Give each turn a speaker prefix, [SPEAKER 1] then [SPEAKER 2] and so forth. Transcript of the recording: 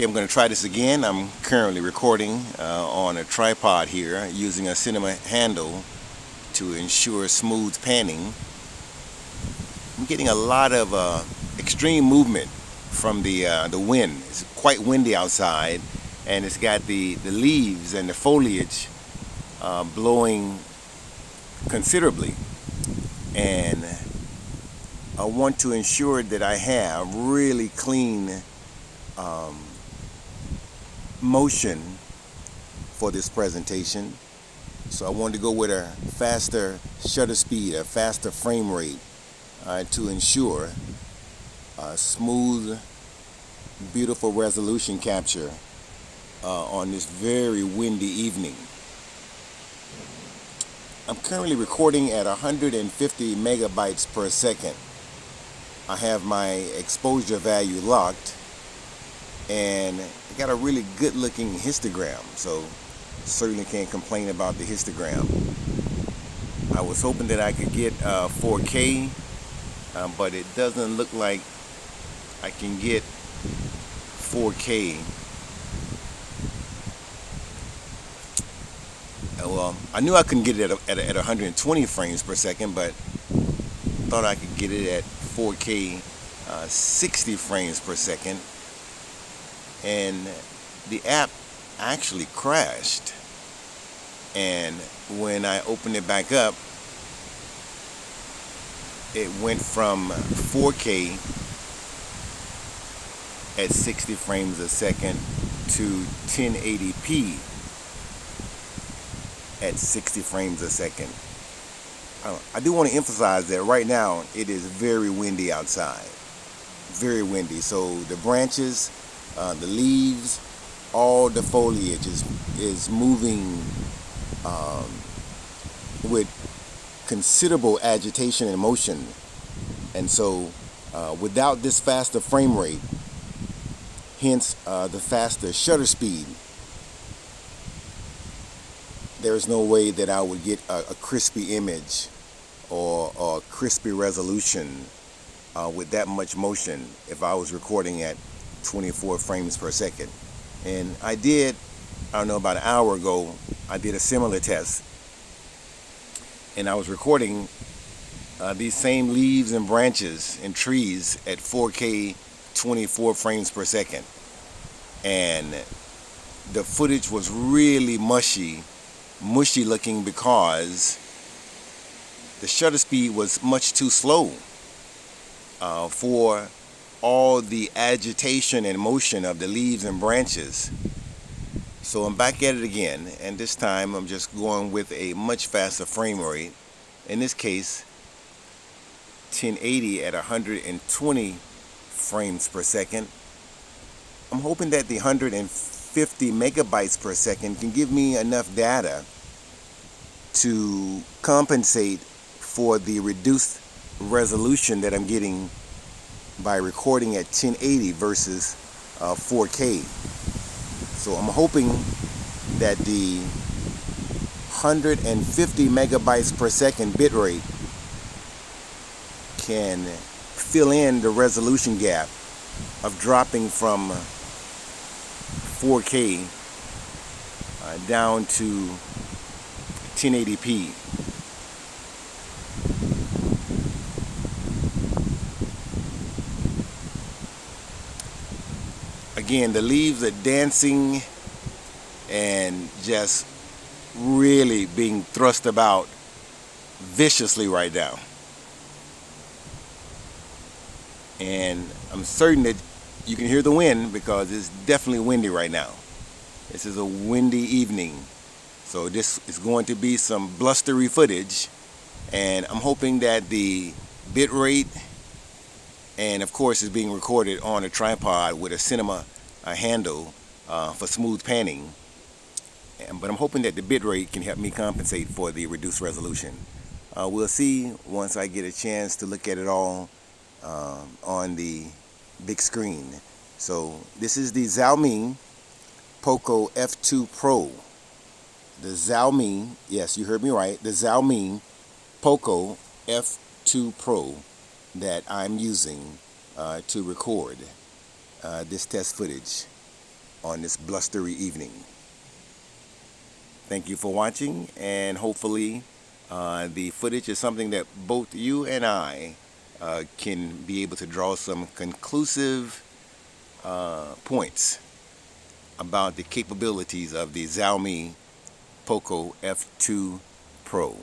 [SPEAKER 1] Okay, I'm going to try this again. I'm currently recording on a tripod here using a cinema handle to ensure smooth panning. I'm getting a lot of extreme movement from the wind. It's quite windy outside, and it's got the leaves and the foliage blowing considerably. And I want to ensure that I have really clean motion for this presentation. So I wanted to go with a faster shutter speed, a faster frame rate to ensure a smooth, beautiful resolution capture on this very windy evening. I'm currently recording at 150 megabytes per second. I have my exposure value locked, and I got a really good looking histogram, so certainly can't complain about the histogram. I was hoping that I could get 4K, but it doesn't look like I can get 4K. Well, I knew I couldn't get it at 120 frames per second, but thought I could get it at 4K 60 frames per second. And the app actually crashed, and when I opened it back up, it went from 4K at 60 frames a second to 1080p at 60 frames a second. I do want to emphasize that right now it is very windy outside, very windy. So the branches, the leaves, all the foliage is moving with considerable agitation and motion. And so without this faster frame rate, hence the faster shutter speed, there's no way that I would get a crispy image or a crispy resolution with that much motion if I was recording at 24 frames per second. And I don't know, about an hour ago, I did a similar test, and I was recording these same leaves and branches and trees at 4K 24 frames per second, and the footage was really mushy looking because the shutter speed was much too slow for all the agitation and motion of the leaves and branches. So I'm back at it again, and this time I'm just going with a much faster frame rate. In this case, 1080 at 120 frames per second. I'm hoping that the 150 megabytes per second can give me enough data to compensate for the reduced resolution that I'm getting by recording at 1080 versus 4K. So I'm hoping that the 150 megabytes per second bitrate can fill in the resolution gap of dropping from 4K down to 1080p. Again, the leaves are dancing and just really being thrust about viciously right now. And I'm certain that you can hear the wind because it's definitely windy right now. This is a windy evening. So this is going to be some blustery footage, and I'm hoping that the bit rate, and of course it's being recorded on a tripod with a cinema handle for smooth panning, but I'm hoping that the bit rate can help me compensate for the reduced resolution. We'll see once I get a chance to look at it all on the big screen. So this is the Xiaomi Poco F2 Pro. The Xiaomi, yes, you heard me right, the Xiaomi Poco F2 Pro that I'm using to record this test footage. on this blustery evening. Thank you for watching, and hopefully the footage is something that both you and I can be able to draw some conclusive points about the capabilities of the Xiaomi Poco F2 Pro.